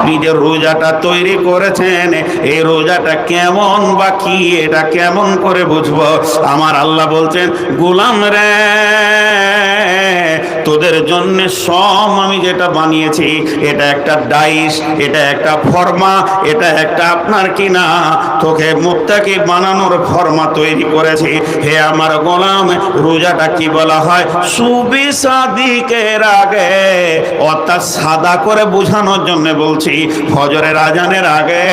আপনি যে রোজাটা তৈরি করেছেন, এই রোজাটা কেমন বা কি, এটা কেমন করে বুঝবো? আমার আল্লাহ বলছেন, গোলাম রে, তোদের জন্য সব আমি যেটা বানিয়েছি, এটা একটা ডাইস, এটা একটা ফর্মা, এটা একটা আপনার কিনা তোকে মুত্তাকি বানানোর ফর্মা তৈরি করেছি। হে আমার গোলাম, রোজাটা কি বলা হয়? সুবিসাদিকের আগে, অর্থাৎ সাদা করে বোঝানোর জন্য বলছি, ফজরের আজানের আগে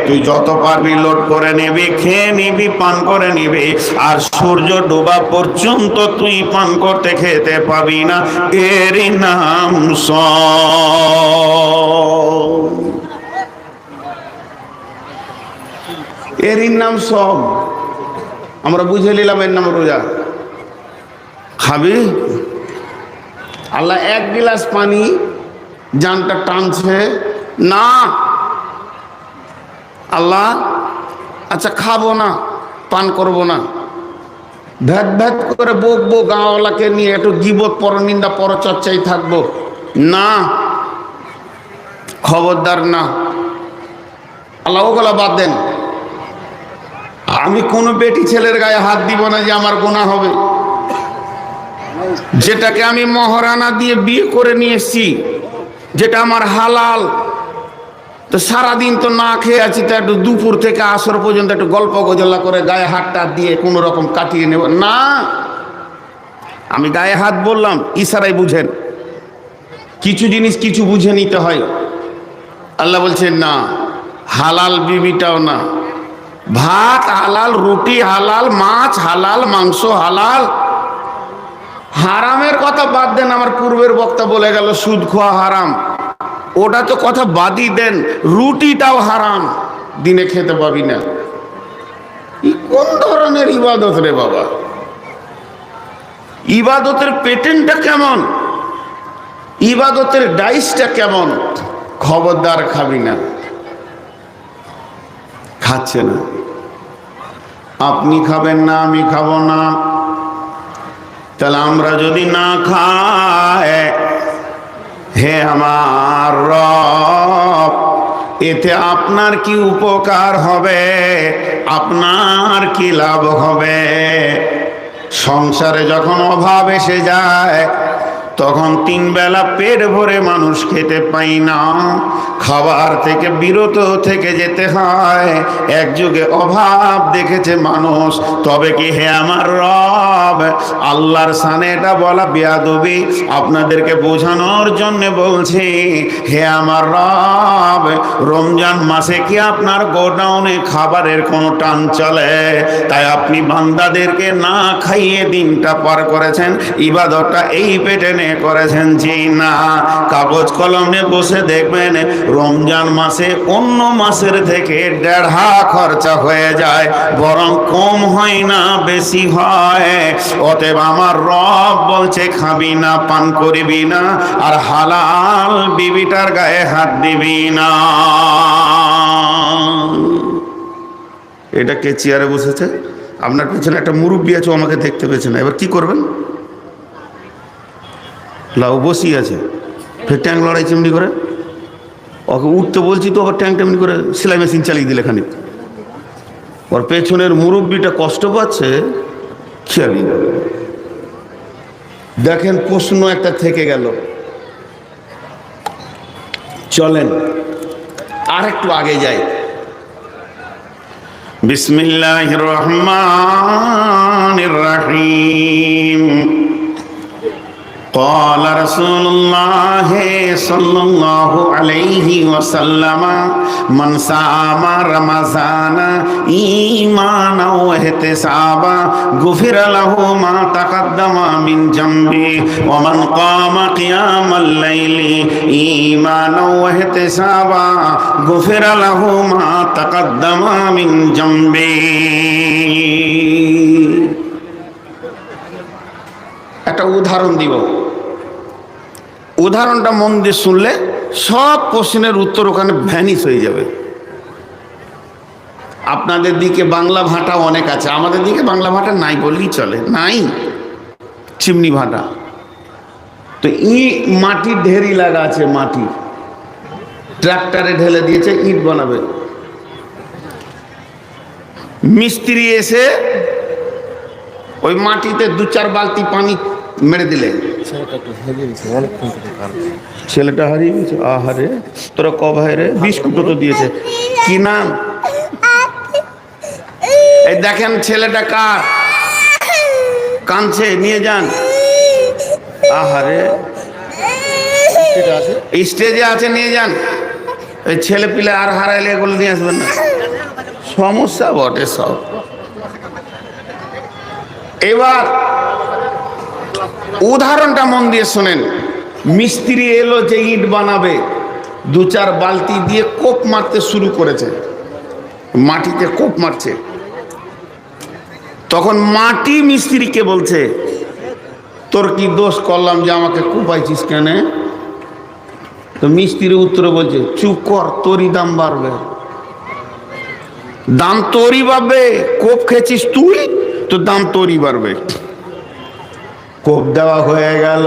তুই যত পারবি লোড করে নিবি, খেয়ে নিবি, পান করে নিবি, আর সূর্য ডোবা পর্যন্ত তুই পান করতে খেতে পাবি না। এরই নাম সওম, এরই নাম সওম। আমরা বুঝে নিলাম এর নাম রোজা। খাবি? আল্লাহ এক গিলাস পানি জানটা টানছে না, আল্লাহ আচ্ছা খাবো না, পান করবো না, ভ্যাট ভ্যাট করে বকবো, গাঁওয়ালাকে নিয়ে একটু গীবত পরনিন্দা পরচর্চায় থাকবো না, খবরদার না। আল্লাহ ওগুলা বাদ দেন। আমি কোনো বেটি ছেলের গায়ে হাত দিব না যে আমার গুনাহ হবে। যেটাকে আমি মহারানা দিয়ে বিয়ে করে নিয়ে এসেছি, যেটা আমার হালাল, তো সারাদিন তো না খেয়ে আছি, তো একটু দুপুর থেকে আসর পর্যন্ত একটু গল্প গজলা করে গায়ে হাতটা দিয়ে কোনো রকম কাটিয়ে নেব না। আমি গায়ে হাত বললাম, ইশারায় বুঝেন, কিছু জিনিস কিছু বুঝে নিতে হয়। আল্লাহ বলছেন না, হালাল বিবিটাও না, ভাত হালাল, রুটি হালাল, মাছ হালাল, মাংস হালাল। হারামের কথা বাদ দেন, আমার পূর্বের বক্তা বলে গেল সুদ খাওয়া হারাম, ওটা তো কথা বাদই দেন, রুটিটাও হারাম, দিনে খেতে পাবি না। কোন ধরনের ইবাদত রে বাবা? ইবাদতের প্যাটার্নটা কেমন, ইবাদতের ডাইসটা কেমন? খবরদার খাবি না। খাচ্ছে না, আপনি খাবেন না, আমি খাবো না, তাহলে আমরা যদি না খাই, হে আমার রব, এতে আপনার কি উপকার হবে, আপনার কি লাভ হবে? সংসারে যখন অভাব এসে যায়, তখন তিন বেলা পেট ভরে মানুষ খেতে পাই না, খাবার থেকে বিরত থেকে যেতে হয়। এক যুগে অভাব দেখেছে মানুষ, তবে কি হে আমার রব, আল্লাহর সানে এটা বলা বেয়াদবি, আপনাদেরকে বোঝানোর জন্য বলছি। হে আমার রব, রমজান মাসে কি আপনার গোডাউনে খাবারের কোনো টান চলে? তাই আপনি বান্দাদেরকে না খাইয়ে দিনটা পার করেছেন, ইবাদতটা এই পেটে করেছেন। জি না, কাগজ কলমে বসে দেখবেন রমজান মাসে অন্য মাসের থেকে 1.5 খরচা হয়ে যায়, বরং কম হয় না, বেশি হয়। অতএব আমার রব বলছে খাবি না, পান করবি না, আর হালাল বিবিটার গায়ে হাত দিবি না। এটা কে চেয়ারে বসেছে? আপনার পেছনে একটা মুরব্বী আছে, আমাকে দেখতে পেয়েছে না, এবার কি করবেন? লাউ বসি আছে, ফের ট্যাঙ্ক লড়াই চিমনি করে, ওকে উঠতে বলছি তো আবার ট্যাঙ্ক টেমনি করে সেলাই মেশিন চালিয়ে দিলে খানিক। ওর পেছনের মুরব্বীটা কষ্ট পাচ্ছে, খেয়ালই না। দেখেন, প্রশ্ন একটা থেকে গেল, চলেন আর একটু আগে যাই। বিসমিল্লাহির রহমানির রহিম। قال رسول الله صلى الله عليه وسلم من صام رمضان إيمانا واحتسابا غفر له ما تقدم من ذنبه ومن قام قيام الليل إيمانا واحتسابا غفر له ما تقدم من ذنبه। একটা উদাহরণ দিব, উদাহরণটা মন দিয়ে শুনলে সব প্রশ্নের উত্তর ওখানে ভ্যানিশ হয়ে যাবে। আপনাদের দিকে বাংলা ভাষা অনেক আছে, আমাদের দিকে বাংলা ভাষা নাই বললেই চলে, নাই, চিমনি ভাষা। তো মাটির ঢেরি লাগা আছে, মাটির ট্রাক্টরে ঢেলে দিয়েছে, ইট বানাবে। মিস্ত্রি এসে ওই মাটিতে 2-4 বালতি পানি মেরে দিলে, ছেলেটা হারিয়ে গেছে। আহারে, তোরা ক ভাই রে? বিস্কুটও তো দিয়েছে। কি নাম? এই দেখেন ছেলেটা কার, কাঁদছে, নিয়ে যান। আহারে, স্টেজে আছে, নিয়ে যান। এই ছেলে পিলে আর হারাইলে এগুলো নিয়ে আসবেন না, সমস্যা বটে সব। এবার উদাহরণটা মন দিয়ে শোনেন। মিস্ত্রি এলো যে ইট বানাবে, 2-4 বালতি দিয়ে কোপ মারতে শুরু করেছে, মাটিতে কোপ মারছে। তখন মাটি মিস্ত্রিকে বলছে, তোর কি দোষ করলাম যে আমাকে কোপাইছিস কেন? তো মিস্ত্রি উত্তরে বলছে, চুপ কর, তোরই দাম বাড়বে। দাম তোরই বাড়বে, কোপ খেয়েছিস তুই, তো দাম তোরই বাড়বে। কোপ দেওয়া হয়ে গেল,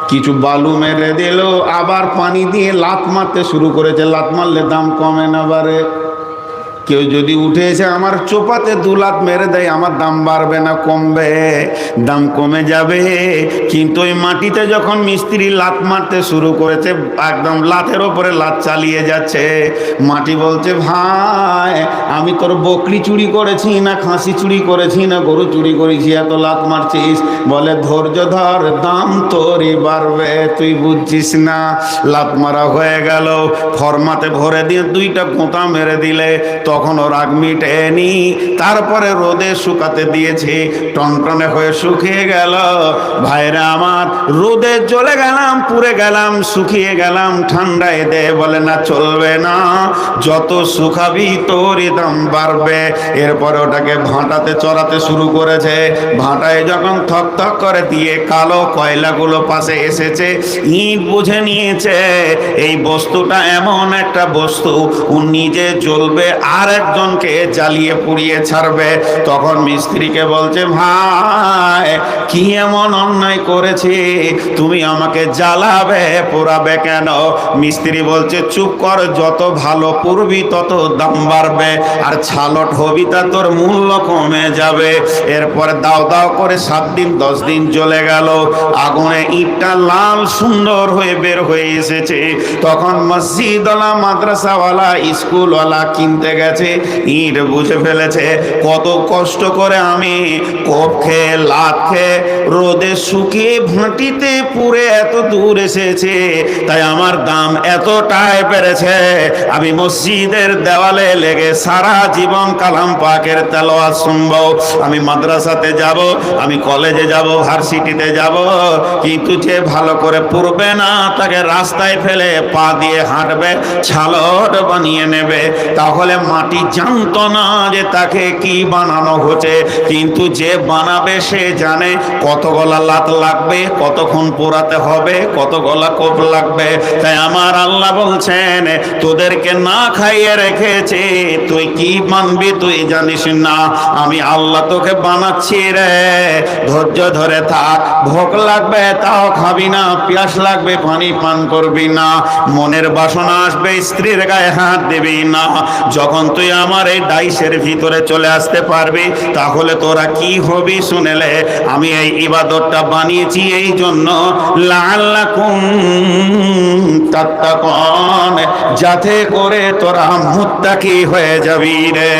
কিছু বালু মেরে দিল, আবার পানি দিয়ে লাত মারতে শুরু করেছে। লাত মারলে দাম কমে না বাড়ে? কেউ যদি উঠে এসে আমার চোপাতে 2 লাত মেরে দেয়, আমার দাম বাড়বে না কমবে? দাম কমে যাবে। কিন্তু ওই মাটিতে যখন মিস্ত্রি লাত মারতে শুরু করেছে, একদম লাতের ওপরে লাত চালিয়ে যাচ্ছে, মাটি বলছে, ভাই আমি তোর বকরি চুরি করেছি না খাসি চুরি করেছি না গরু চুরি করেছি, এত লাত মারছিস? বলে, ধৈর্য ধর, দাম তোরই বাড়বে, তুই বুঝছিস না। লাত মারা হয়ে গেল, ফরমাতে ভরে দিয়ে 2টা গোঁতা মেরে দিলে, তখনও রাগ মিটেনি। তারপরে রোদে শুকাতে দিয়েছি, টনটনে হয়ে শুকিয়ে গেল। ভাইরা আমার, রোদে চলে গেলাম, পুড়ে গেলাম, শুকিয়ে গেলাম, ঠান্ডায় দে। বলে না, চলবে না, যত শুকাবি তোরই দাম বাড়বে। এরপরে ওটাকে ভাঁটাতে চড়াতে শুরু করেছে। ভাঁটায় যখন থক থক করে দিয়ে কালো কয়লাগুলো পাশে এসেছে, ইট বুঝে নিয়েছে এই বস্তুটা এমন একটা বস্তু, ও নিজে জ্বলবে আর একজনকে জ্বালিয়ে পুড়িয়ে ছাড়বে। তখন মিস্ত্রিকে বলছে, ভাই কি এমন অন্যায় করেছি, তুমি আমাকে জ্বালাবে পোড়াবে কেন? মিস্ত্রি বলছে, চুপ কর, যত ভালো পুড়বি তত দাম বাড়বে, আর ছালট হবি তা তোর মূল্য কমে যাবে। এরপর দাও দাও করে 7 দিন 10 দিন চলে গেল, আগুনে ইটটা লাল সুন্দর হয়ে বের হয়ে এসেছে। তখন মসজিদওয়ালা, মাদ্রাসাওয়ালা, স্কুলওয়ালা কিনতে গেছে, ইট বুঝে ফেলেছে কত কষ্ট করে আমি কোপ খেয়ে লাত খেয়ে রোদে শুকিয়ে ভাটিতে পুড়ে এত দূর এসেছে, তাই আমার দাম এতটাই বেড়েছে। আমি মসজিদের দেওয়ালে লেগে সারা জীবন কালাম পাকের তেলাওয়াত শুনবো, আমি মাদ্রাসাতে যাব, আমি কলেজে যাব, ভার্সিটিতে যাব, কিন্তু যে ভালো করে পড়বে না তাকে রাস্তায় ফেলে পা দিয়ে হাঁটবে, ছালট বানিয়ে নেবে। তাহলে মাটি জানতো না যে তাকে কি বানানো হচ্ছে, কিন্তু যে বানাবে সে জানে কত গলা লাত লাগবে, কতক্ষণ পোড়াতে হবে, কত গলা কোপ লাগবে। তাই আমার আল্লাহ বলছেন, তোদেরকে না খাইয়ে রেখেছে, তুই কি মানবি তুই জানিস না, আমি আল্লাহ তোকে বানাচ্ছি রে। ধৈর্য ধরে থাক, ভোগ লাগবে তাও খাবি না, পিয়াস লাগবে পানি পান করবি না, মনের বাসনা আসবে স্ত্রীর গায়ে হাত দিবি না। যখন তুই আমার এই ডাইসের ভিতরে চলে আসতে পারবি, তাহলে তোরা কি হবি শুনেলে, আমি এই ইবাদতটা বানিয়েছি এই জন্য, লাআল্লাকুম তাত্তাকুন, যাতে করে তোরা মুত্তাকি হয়ে যাবি রে।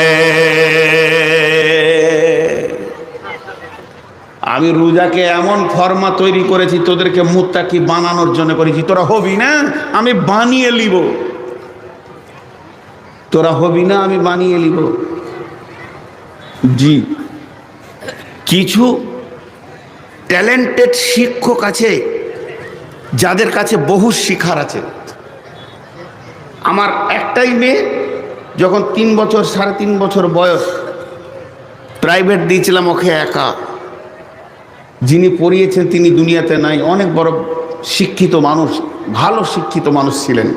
আমি রোজাকে এমন ফরমা তৈরি করেছি তোদেরকে মুত্তাকি বানানোর জন্য করেছি, তোরা হবি না আমি বানিয়ে লিব, তোরা হবি না আমি বানিয়ে লিব। জি, কিছু ট্যালেন্টেড শিক্ষক আছে যাদের কাছে বহু শিখার আছে। আমার একটাই মেয়ে, যখন 3 বছর 3.5 বছর বয়স, প্রাইভেট দিয়েছিলাম ওকে একা। যিনি পড়িয়েছেন তিনি দুনিয়াতে নাই, অনেক বড় শিক্ষিত মানুষ, ভালো শিক্ষিত মানুষ ছিলেন,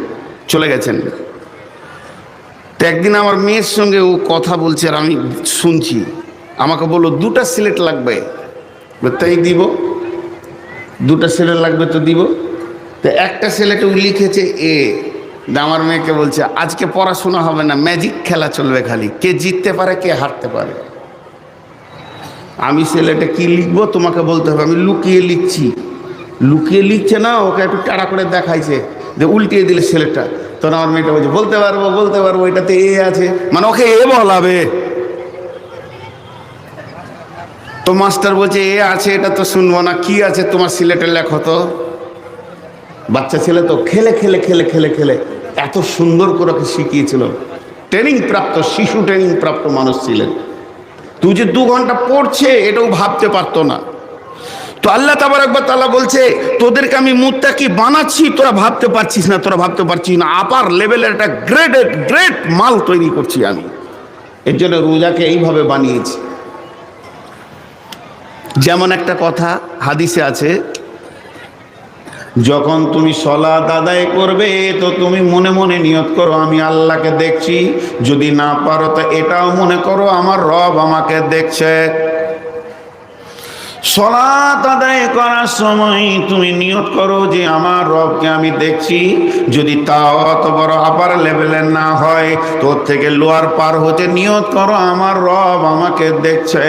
চলে গেছেন। তো একদিন আমার মেয়ের সঙ্গে ও কথা বলছে আর আমি শুনছি, আমাকে বললো 2টা সিলেট লাগবে, তাই দিব, 2টা সিলেট লাগবে তো দিব। তো একটা সিলেটে ও লিখেছে এ, আমার মেয়েকে বলছে আজকে পড়াশোনা হবে না, ম্যাজিক খেলা চলবে, খালি কে জিততে পারে কে হারতে পারে। আমি ছেলেটা কি লিখবো তোমাকে বলতে হবে, আমি লুকিয়ে লিখছি। লুকিয়ে লিখছে না, ওকে একটু টাড়া করে দেখাইছে যে উল্টিয়ে দিলে ছেলেটা। তখন আমার মেয়েটা বলছে বলতে পারবো এটাতে এ আছে, মানে ওকে এ বলাবে। তো মাস্টার বলছে এ আছে, এটা তো শুনবো না, কি আছে তোমার সিলেটে লেখো তো। বাচ্চা ছেলে তো খেলে খেলে খেলে খেলে খেলে এত সুন্দর করে ওকে শিখিয়েছিল। ট্রেনিং প্রাপ্ত শিশু, ট্রেনিং প্রাপ্ত মানুষ ছিলেন। তুই যে 2 ঘন্টা পড়ছে এটাও ভাবতে পারতো না। তো আল্লাহ তাবারক ওয়া তাআলা বলছে তোদেরকে আমি মুত্তাকি বানাচ্ছি, তোরা ভাবতে পারছিস না, আপার লেভেলের একটা গ্রেট মাল তৈরি করছি আমি। এর জন্য রোজাকে এইভাবে বানিয়েছি। যেমন একটা কথা হাদিসে আছে, যখন তুমি সালাত আদায় করবে তো তুমি মনে মনে নিয়ত করো আমি আল্লাহকে দেখছি, যদি না পারো তো এটাও মনে করো আমার রব আমাকে দেখছে। সালাত আদায় করার সময় তুমি নিয়ত করো যে আমার রবকে আমি দেখছি, যদি তাও অত বড় আপার লেভেলের না হয় তোর থেকে লোয়ার পার হতে নিয়ত করো আমার রব আমাকে দেখছে।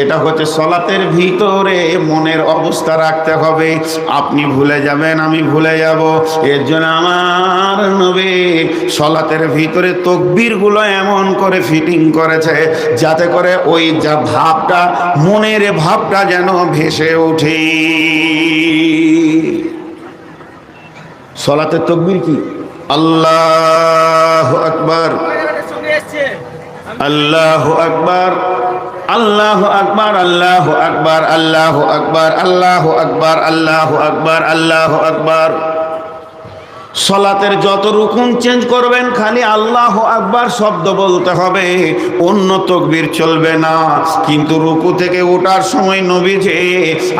এটা হচ্ছে সালাতের ভিতরে মনের অবস্থা রাখতে হবে। আপনি ভুলে যাবেন, আমি ভুলে যাব, এর জন্য আমার নবী সালাতের ভিতরে তাকবীরগুলো এমন করে ফিটিং করেছে যাতে করে ওই যা ভাবটা, মনের ভাবটা যেন ভেসে ওঠে। সালাতের তাকবীর কি? আল্লাহু আকবার, আল্লাহু আকবার, আল্লাহু আকবার, আল্লাহু আকবার, আল্লাহু আকবার, আল্লাহু আকবার, আল্লাহু আকবার, আল্লাহু আকবার। সালাতের যত রুকুন চেঞ্জ করবেন খালি আল্লাহু আকবার শব্দ বলতে হবে, অন্য তাকবীর চলবে না। কিন্তু রুকু থেকে ওঠার সময় নবীজি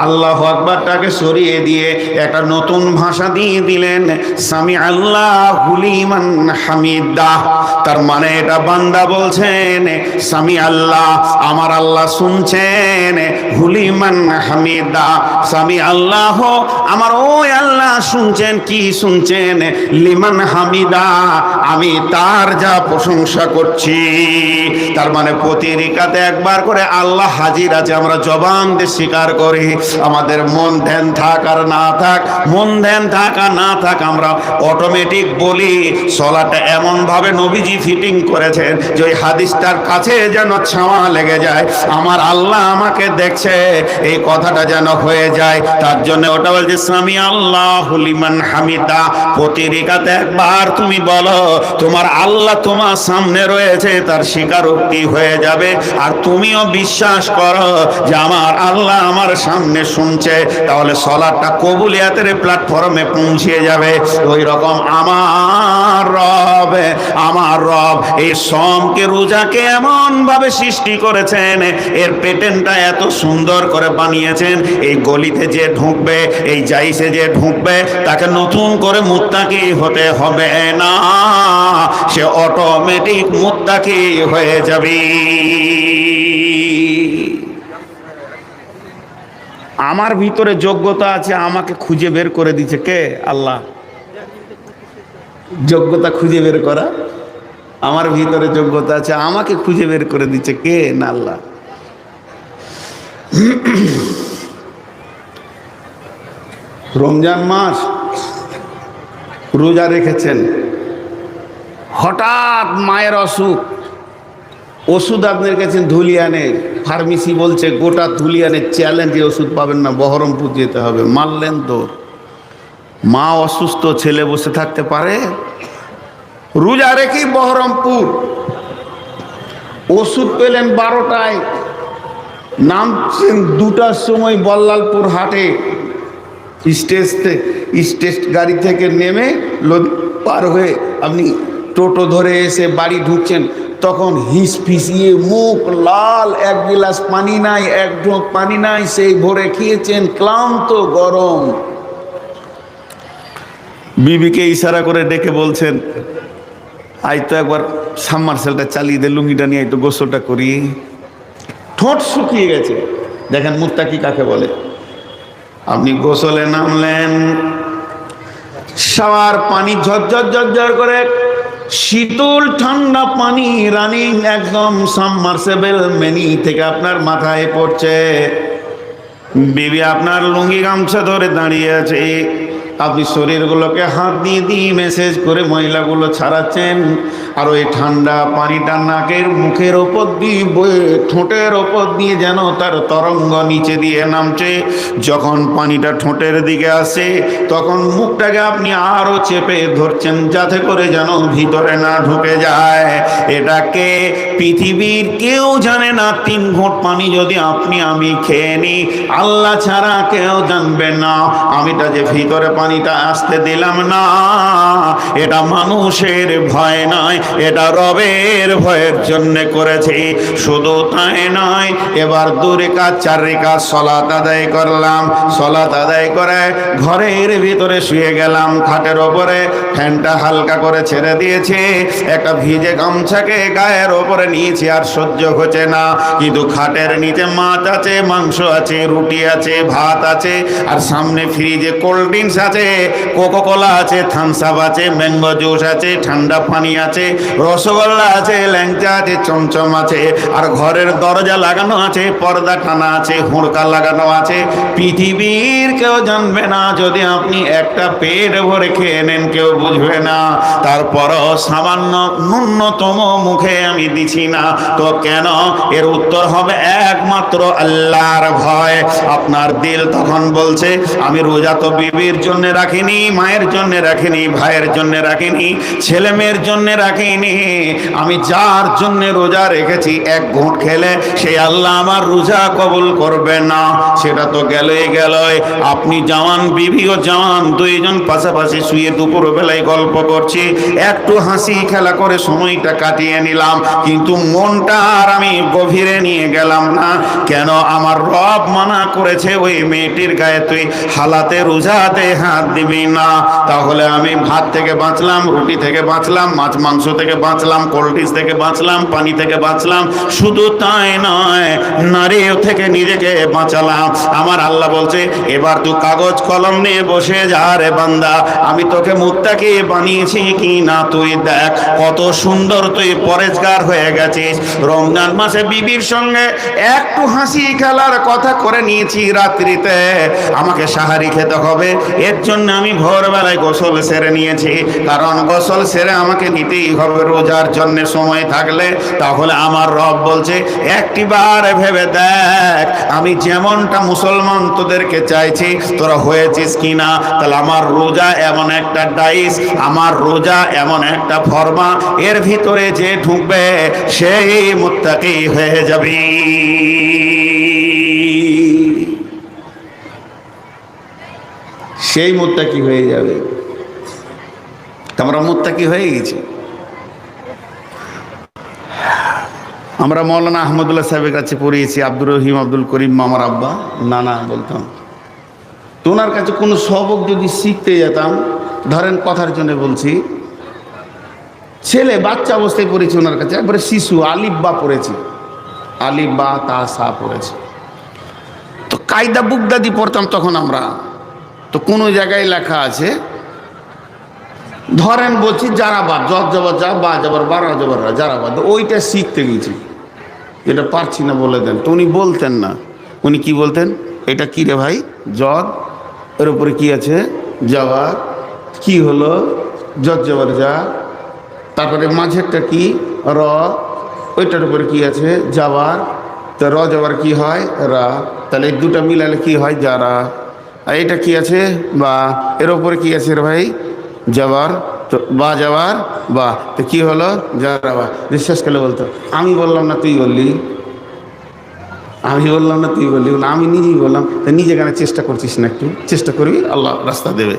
আল্লাহু আকবারটাকে সরিয়ে দিয়ে একটা নতুন ভাষা দিয়ে দিলেন, সামি আল্লাহু লিমান হামিদাহ। তার মানে এটা বান্দা বলছেন সামি আল্লাহ, আমার আল্লাহ শুনছেন, হুলিমান হামিদা, সামি আল্লাহ, আমার ওই আল্লাহ শুনছেন। কি শুনছেন? লিমান হামিদা, আমি তার যা প্রশংসা করছি। তার মানে প্রতি রিকাতে একবার করে আল্লাহ হাজির আছে, আমরা জবান দিয়ে স্বীকার করি। আমাদের মন ধ্যান থাক আর না থাক, মন ধ্যান থাক আর না থাক, আমরা অটোমেটিক বলি। সলাটা এমন ভাবে নবীজি ফিটিং করেছেন যে ওই হাদিসটার কাছে যেন ছাওয়া লেগে যায়, আমার আল্লাহ আমাকে দেখছে, এই কথাটা যেন হয়ে যায়। তার জন্য ওটা বলছে সামি আল্লাহু লিমান হামিদা। প্রতি রিকাতে একবার তুমি বলো তোমার আল্লাহ তোমার সামনে রয়েছে, তার স্বীকারোক্তি হয়ে যাবে। আর তুমিও বিশ্বাস করো যে আমার আল্লাহ আমার সামনে শুনছে, তাহলে সালাতটা কবুলিয়াতের প্ল্যাটফর্মে পৌঁছে যাবে। ওই রকম আমার রব এই সমকে রোজাকে এমন ভাবে সৃষ্টি করেছেন, এর প্যাটার্নটা এত সুন্দর করে বানিয়েছেন, এই গলিতে যে ঢুকবে, এই জাইসে যে ঢুকবে, তাকে নতুন করে মুত্তাকি হতে হবে না, সে অটোমেটিক মুত্তাকি হয়ে যাবে। আমার ভিতরে যোগ্যতা আছে, আমাকে খুঁজে বের করে দিচ্ছে কে? আল্লাহ। যোগ্যতা খুঁজে বের করা, আমার ভিতরে যোগ্যতা আছে, আমাকে খুঁজে বের করে দিচ্ছে কে? না আল্লাহ। রমজান মাস রোজা রেখেছেন, হঠাৎ মায়ের ওষুধ আপনার কাছে ধুলিয়ানে, ফার্মেসি বলছে গোটা ধুলিয়ানের চ্যালেঞ্জে ওষুধ পাবেন না, বহরমপুর যেতে হবে। মারলেন তো, মা অসুস্থ, ছেলে বসে থাকতে পারে? রোজা রেখেই বহরমপুর, ওষুধ পেলেন 12টায়, নামছেন 2টার সময় বল্লালপুর হাটে, স্টেজ গাড়ি থেকে নেমে নদী পার হয়ে আপনি টোটো ধরে এসে বাড়ি ঢুকছেন, তখন হিস ফিসিয়ে মুখ লাল, এক গিলাস পানি নাই, এক ঢোক পানি নাই, সেই ভোরে খেয়েছেন, ক্লান্ত, গরম। বিবিকে ইশারা করে ডেকে বলছেন আই তো একবার সাবমার্সেলটা চালিয়ে দে, লুঙ্গিটা নিয়ে একটু গোসলটা করি। ঠোঁট শুকিয়ে গেছে। দেখেন মুত্তাকি কাকে বলে। আপনি গোসলে নামলেন, শাওয়ার পানি ঝরঝর ঝরঝর করে, শীতল ঠান্ডা পানি রানিং একদম সাবমার্সিবল মেনি থেকে আপনার মাথায় পড়ছে। বিবি আপনার লুঙ্গি গামছা ধরে দাঁড়িয়ে আছে, আপনি শরীরগুলোকে হাত দিয়ে দিয়ে মেসেজ করে মহিলাগুলো ছাড়াচ্ছেন, আর ওই ঠান্ডা পানিটা নাকের মুখের ওপর দিয়ে বয়ে ঠোঁটের ওপর দিয়ে যেন তার তরঙ্গ নিচে দিয়ে নামছে। যখন পানিটা ঠোঁটের দিকে আসে তখন মুখটাকে আপনি আরো চেপে ধরছেন যাতে করে যেন ভিতরে না ঢুকে যায়। এটাকে পৃথিবীর কেউ জানে না। 3 ঘট পানি যদি আপনি আমি খেয়ে নিই, আল্লাহ ছাড়া কেউ জানবে না। আমিটা যে ভিতরে পানিটা আসতে দিলাম না, এটা মানুষের ভয় নয়, এটা রবের ভয়ের জন্য করেছি। শুধু তাই নয়, এবার 2 রাকাত 4 রাকাত সালাত আদায় করলাম। সালাত আদায় করে ঘরের ভিতরে শুয়ে গেলাম, খাটের ওপরে ফ্যানটা হালকা করে ছেড়ে দিয়েছে, একটা ভিজে গামছাকে গায়ের ওপরে নিয়েছি, আর সহ্য হচ্ছে না। কিন্তু খাটের নিচে মাছ আছে, মাংস আছে, রুটি আছে, ভাত আছে, আর সামনে ফ্রিজে কোল্ড ড্রিঙ্কস আছে, কোকোকোলা আছে, থামস আপ আছে, ম্যাঙ্গো জুস আছে, ঠান্ডা পানি আছে, রসগোল্লা আছে, ল্যাংচা আছে, চমচম আছে, আর ঘরের দরজা লাগানো আছে, পর্দা টানা আছে, হুড়কা লাগানো আছে। পৃথিবীর কেউ জানবে না। যদি আপনি একটা পেট ভরে খেয়ে নেন কেউ বুঝবে না। তারপরও সামান্য ন্যূনতম মুখে আমি দিছি না তো কেন? এর উত্তর হবে একমাত্র আল্লাহর ভয়। আপনার দিল তখন বলছে আমি রোজা তো বিবির জন্য রাখিনি, মায়ের জন্য রাখিনি, ভাইয়ের জন্য রাখিনি, ছেলে মেয়ের জন্য রাখিনি, আমি যার জন্য রোজা রেখেছি 1 ঘুঁট খেলে সেই আল্লাহ আমার রোজা কবুল করবে না। সেটা তো গেলই গেল। আপনি জওয়ান, বিবিও জওয়ান, 2 জন পাশাপাশি শুয়ে দুপুর বেলায় গল্প করছি, একটু হাসি খেলা করে সময়টা কাটিয়ে নিলাম, কিন্তু মনটা আর আমি গভীরে নিয়ে গেলাম না। কেন? আমার রব মানা করেছে ওই মেয়েটির গায়ে তুই হালাতে রোজাতে হাত দিবি না। তাহলে আমি ভাত থেকে বাঁচলাম, রুটি থেকে বাঁচলাম, মাছ মাংস থেকে বাঁচলাম, কোল্ড ড্রিঙ্কস থেকে বাঁচলাম, পানি থেকে বাঁচলাম। শুধু তাই নয়, নারী থেকে নিজেকে বাঁচালাম। আমার আল্লাহ বলছে এবার তুই কাগজ কলম নিয়ে বসে যা রে বান্দা, আমি তোকে মুত্তাকি বানিয়েছি কি না তুই দেখ। কত সুন্দর তুই পরেজগার হয়ে গেছিস। রমজান মাসে বিবির সঙ্গে একটু হাসি খেলার কথা করে নিয়েছি, রাত্রিতে আমাকে সাহারি খেতে হবে, এর জন্য আমি ভোরবেলায় গোসল সেরে নিয়েছি, কারণ গোসল সেরে আমাকে নিতেই হবে রোজার জন্য সময় থাকলে। তাহলে আমার রব বলছে একটিবার ভেবে দেখ আমি যেমনটা মুসলমান তোদেরকে চাইছি তোরা হয়েছিস কিনা। তাহলে আমার রোজা এমন একটা ডাইস, আমার রোজা এমন একটা ফরমা, এর ভিতরে যে ঢুকবে সেই মুত্তাকি হয়ে যাবে। সেই মুত্তাকি হয়ে যাবে। আমরা মুত্তাকি হয়ে গেছি। আমরা মৌলানা আহমদুল্লাহ সাহেবের কাছে পড়িয়েছি, আব্দুর রহিম আব্দুল করিম মামার আব্বা, নানা বলতাম। তো ওনার কাছে কোনো সবক যদি শিখতে যেতাম, ধরেন কথার জন্য বলছি, ছেলে বাচ্চা অবস্থায় পড়েছি ওনার কাছে, একবারে শিশু, আলিফ বা পড়েছি, আলিফ বা তা সা পড়েছি। তো কায়দা বুগদাদি পড়তাম তখন আমরা। তো কোনো জায়গায় লেখা আছে, ধরেন বলছি জারাবাদ, জজ জবর যা, বা জবর বা, রা জবর রা, জারাবাদ, ওইটা শিখতে গেছি, এটা পারছি না বলে দেন। তো উনি বলতেন না, উনি কি বলতেন, এটা কি রে ভাই, জজ, এর উপরে কি আছে, জবর, কি হলো, জজ জবর যা, তারপরে মাঝেরটা কি, র, ওইটার উপরে কি আছে, জাবার, তো র জবর কি হয়, রা, তাহলে এই দুটা মিলালে কি হয়, যারা। আর এটা কি আছে, বা, এর উপরে কি আছে রে ভাই, জবর, তো বা জবর বা, তো কি হলো, যারা বা। বিশ্বাস করলে বলতো আমি বললাম না তুই বললি, আমি বললাম না তুই বললি, আমি নিজেই বললাম। তো নিজে কেন চেষ্টা করছিস না? একটু চেষ্টা করবি, আল্লাহ রাস্তা দেবে।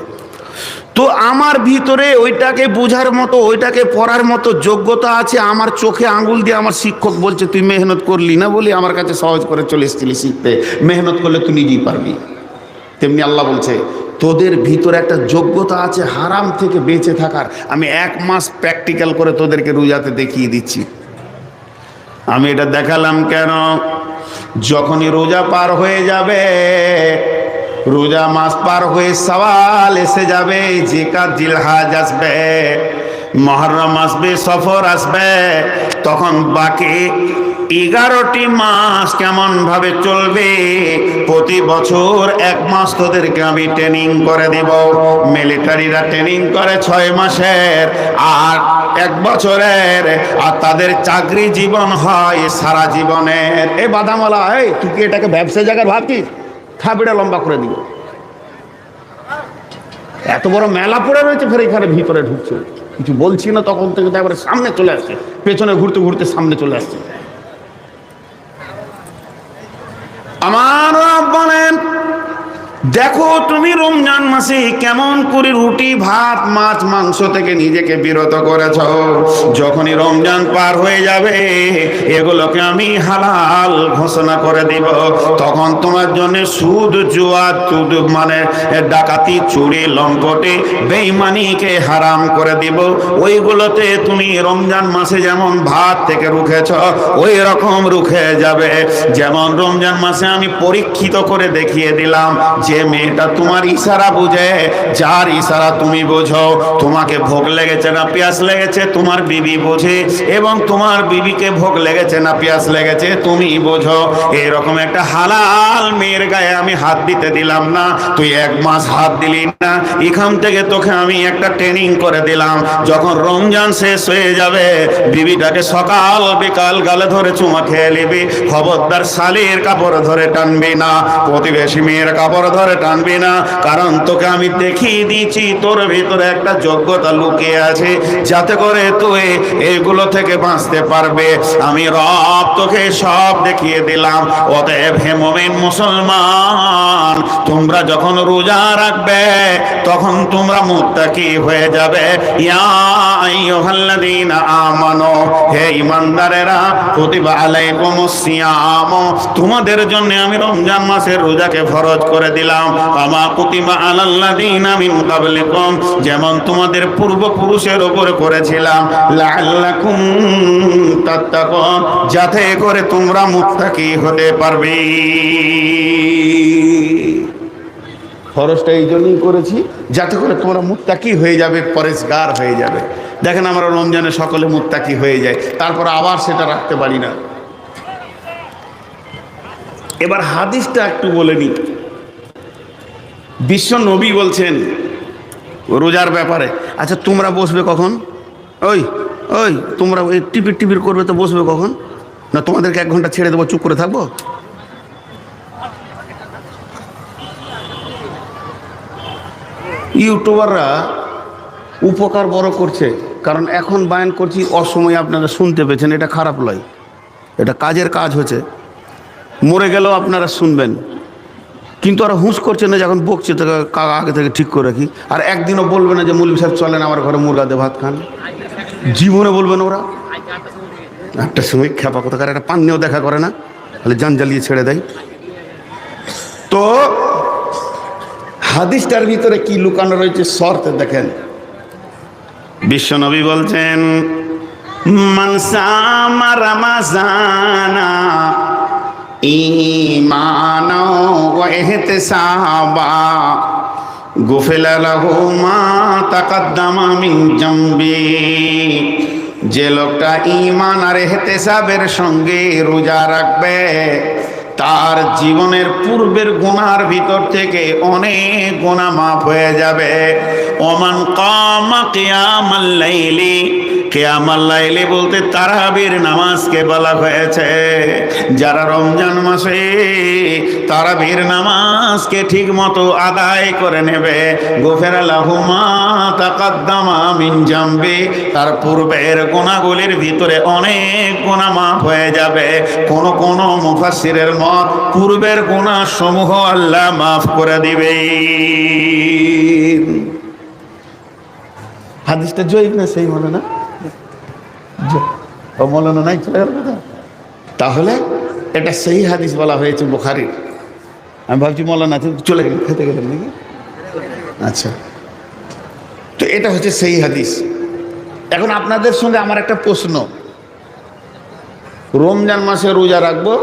তো আমার ভিতরে ওইটাকে বোঝার মতো, ওইটাকে পড়ার মতো যোগ্যতা আছে। আমার চোখে আঙুল দিয়ে আমার শিক্ষক বলছে তুই মেহনত করলি না বলি আমার কাছে সহজ করে চলে এসেছিলি শিখতে, মেহনত করলে তুই নিজেই পারবি। তেমনি আল্লাহ বলছে তোদের ভিতরে একটা যোগ্যতা আছে হারাম থেকে বেঁচে থাকার, আমি 1 মাস প্র্যাকটিক্যাল করে তোদেরকে রোজাতে দেখিয়ে দিচ্ছি। আমি এটা দেখালাম কেন? যখনই রোজা পার হয়ে যাবে রোজা মাস পার হয়ে শাওয়াল এসে যাবে, জিলকাত জিলহজ আসবে, মুহররম আসবে, সফর আসবে, তখন বাকি 11টি মাস কেমন ভাবে চলবে। প্রতি বছর 1 মাস তোদেরকে আমি ট্রেনিং করে দেব। মিলিটারিরা ট্রেনিং করে 6 মাসের আর 1 বছরের, আর তাদের চাকরি জীবন হয় সারা জীবনের। এই বাদামওয়ালা, এই তুই কি এটাকে ব্যবসা জায়গায় ভাবছিস? থাবিটা লম্বা করে দিব। এত বড় মেলা পড়ে রয়েছে, ফের এখানে ভিতরে ঢুকছে, কিছু বলছি না, তখন থেকে তারপরে সামনে চলে আসছে, পেছনে ঘুরতে ঘুরতে সামনে চলে আসছে। আমার রব বলেন, দেখো তুমি রমজান মাসে কেমন করে রুটি ভাত মাছ মাংস থেকে নিজেকে বিরত করেছ। যখনই রমজান পার হয়ে যাবে এগুলোকে আমি হালাল ঘোষণা করে দিব। তখন তোমার জন্য সুদ জুয়া মানে ডাকাতি চুরি লম্পটে বেঈমানিকে হারাম করে দিব। ওইগুলোতে তুমি রমজান মাসে যেমন ভাত থেকে রুখেছ ওই রকম রুখে যাবে। যেমন রমজান মাসে আমি পরীক্ষিত করে দেখিয়ে দিলাম যে মেয়েটা তোমার ইশারা বুঝে, যার ইশারা তুমি বোঝো, তোমাকে ভোগ লেগেছে না পিয়াস লেগেছে তোমার বিবি বোঝে, এবং তোমার বিবিকে ভোগ লেগেছে না পিয়াস লেগেছে তুমি বোঝো। এরকম একটা হালাল মেয়ের গায়ে আমি হাত দিতে দিলাম না। তুই 1 মাস হাত দিলি না, এখান থেকে তোকে আমি একটা ট্রেনিং করে দিলাম। যখন রমজান শেষ হয়ে যাবে বিবিটাকে সকাল বিকাল গালে ধরে চুমা খেয়ে নিবি। খবরদার শালীর কাপড় ধরে টানবি না, প্রতিবেশী মেয়ের কাপড় ধরে টানবি না, কারণ তোকে আমি দেখিয়ে দিয়েছি তোর ভিতরে একটা যোগ্যতা লুকিয়ে আছে, যাতে করে তুই এগুলো থেকে বাঁচতে পারবে। আমি রব তোকে সব দেখিয়ে দিলাম। অতএব হে মুমিন মুসলমান, তোমরা যখন রোজা রাখবে তখন তোমরা মুত্তাকি হয়ে যাবে। ইয়া আইয়ুহাল্লাযীনা আমানু, হে ঈমানদারেরা, কুতিবা আলাইকুমুস সিয়াম, তোমাদের জন্য আমি রমজান মাসের রোজাকে ফরজ করে দিলাম। কামা কুতিবা আলাল্লাযীনা মিন ক্বাবলিকুম, যেমন তোমাদের পূর্বপুরুষের উপর করেছিলাম, লাআল্লাকুম তাত্তাকুন, যাতে করে তোমরা মুত্তাকি হতে পারবে। ফরজটা এই জন্যই করেছি যাতে করে তোমরা মুত্তাকি হয়ে যাবে, পরেজগার হয়ে যাবে। দেখেন আমরা রমজানে সকলে মুত্তাকি হয়ে যায়, তারপর আবার সেটা রাখতে পারি না। এবার হাদিসটা একটু বলে নি। বিশ্ব নবী বলছেন রোজার ব্যাপারে, আচ্ছা তোমরা বসবে কখন? ওই ওই তোমরা ওই টিপির টিপির করবে তো বসবে কখন? না তোমাদেরকে 1 ঘন্টা ছেড়ে দেবো, চুপ করে থাকবো? ইউটিউবাররা উপকার বড় করছে, কারণ এখন বায়ান করছি অসময়ে আপনারা শুনতে পেয়েছেন, এটা খারাপ নয়, এটা কাজের কাজ হচ্ছে। মরে গেলেও আপনারা শুনবেন, কিন্তু ওরা হুঁশ করছে না, যখন বকছে তাকে আগে থেকে ঠিক করে রাখি। আর একদিনও বলবে না যে মৌলভী সাহেব চলেন আমার ঘরে মুরগা দিয়ে ভাত খান, জীবনে বলবেন ওরা। একটা সময় খেপা কোথাকার একটা পান্নিও দেখা করে না, তাহলে জান জ্বালিয়ে ছেড়ে দেয়। তো হাদিসটার ভিতরে কি লুকানো রয়েছে শর্তে দেখেন। বিশ্বনবী বলছেন, মান সামা রামাযানা ঈমানা ওয়া ইহতিসাবা গুফিরা লাহু মা তাকাদ্দামা মিন জামবি। যে লোকটা ঈমান আর ইহতিসাবের সঙ্গে রোজা রাখবে তার জীবনের পূর্বের গুনার ভিতর থেকে অনেক গুনাহ মাফ হয়ে যাবে। ওমান কামা কিয়ামাল লাইলি, কিয়ামাল লাইলি বলতে তারাবির নামাজকে বলা হয়েছে। যারা রমজান মাসে তারাবির নামাজকে ঠিক মতো আদায় করে নেবে, গুফিরা লাহু মা তাকাদ্দামা মিন জামবি, তার পূর্বের গুনাহগুলির ভিতরে অনেক গুনাহ মাফ হয়ে যাবে। কোন কোন মুফাসসিরের মত পূর্বের গুনাহ সমূহ আল্লাহ মাফ করে দিবে। হাদিসটা জয়ীফ না সেই বলে না, ও মৌলানা নাই চলে গেল কথা। তাহলে এটা সেই হাদিস বলা হয়েছে বুখারীর। আমি ভাবছি মৌলানা চলে গেলেন, খেতে গেলেন নাকি? আচ্ছা, তো এটা হচ্ছে সেই হাদিস। এখন আপনাদের সঙ্গে আমার একটা প্রশ্ন, রমজান মাসে রোজা রাখবো,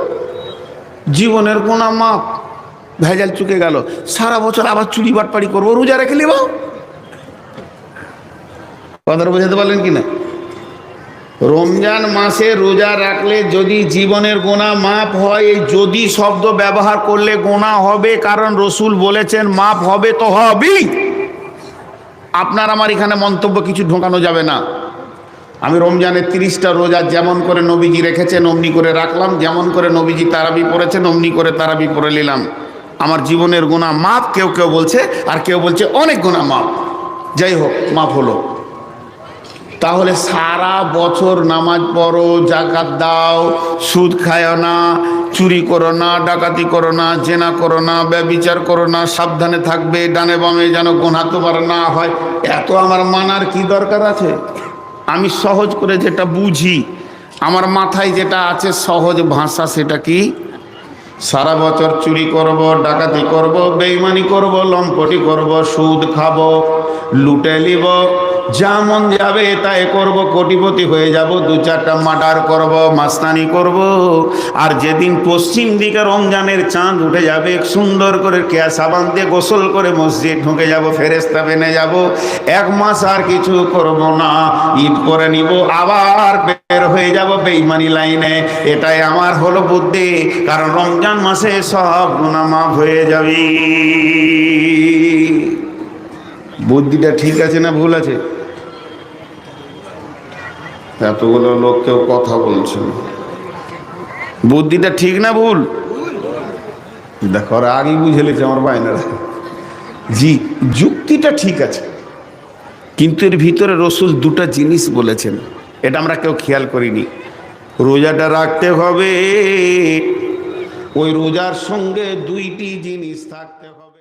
জীবনের গুনাহ মাফ, ভেজাল চুকে গেল, সারা বছর আবার চুরি বাটপাড়ি করবো, রোজা রেখে নিব। কথাটা বোঝাতে পারলেন কিনা? রমজান মাসে রোজা রাখলে যদি জীবনের গুনাহ মাফ হয়, এই যদি শব্দ ব্যবহার করলে গুনাহ হবে, কারণ রসুল বলেছেন মাফ হবে তো হবেই। আপনার আমার এখানে মন্তব্য কিছু ঢোকানো যাবে না। আমি রমজানের 30টা রোজা যেমন করে নবীজি রেখেছেন অমনি করে রাখলাম, যেমন করে নবীজি তারাবি পড়েছেন অমনি করে তারাবি পড়ে নিলাম। আমার জীবনের গুনাহ মাফ, কেউ কেউ বলছে, আর কেউ বলছে অনেক গুনাহ মাফ। যাই হোক, মাফ হলো। তাহলে সারা বছর নামাজ পড়ো, জাকাত দাও, সুদ খায়ো না, চুরি করো না, ডাকাতি করো না, জেনা করো না, ব্যভিচার করো না, সাবধানে থাকবে, ডানে বামে যেন গুনাহ তোমার না হয়, এত আমার মানার কি দরকার আছে? আমি সহজ করে যেটা বুঝি, আমার মাথায় যেটা আছে সহজ ভাষা, সেটা কি? সারা বছর চুরি করব, ডাকাতি করব, বেঈমানি করব, লম্পটি করব, সুদ খাবো, লুটে নিব, যা মন যাবে তাই করব, কোটিপতি হয়ে যাব, 2-4টা মার্ডার করব, মাস্তানি করব। আর যেদিন পশ্চিম দিকে রমজানের চাঁদ উঠে যাবে, সুন্দর করে কেয়া সাবান দিয়ে গোসল করে মসজিদ ঢুকে যাব, ফেরেশতা বেনে যাব, 1 মাস আর কিছু করব না, ঈদ করে নিব, আবার বের হয়ে যাব বেঈমানি লাইনে। এটাই আমার হলো বুদ্ধি, কারণ রমজান মাসে সব গুনাহ মাফ হয়ে যাবে। বুদ্ধিটা ঠিক আছে না ভুল আছে? এতগুলো লোক কেউ কথা বলছে, বুদ্ধিটা ঠিক না ভুল? দেখো, আর আগেই বুঝে লিখছে আমার বাইনারা। জি, যুক্তিটা ঠিক আছে, কিন্তু এর ভিতরে রসুল 2টা জিনিস বলেছেন, এটা আমরা কেউ খেয়াল করিনি। রোজাটা রাখতে হবে, ওই রোজার সঙ্গে 2টি জিনিস থাকতে হবে।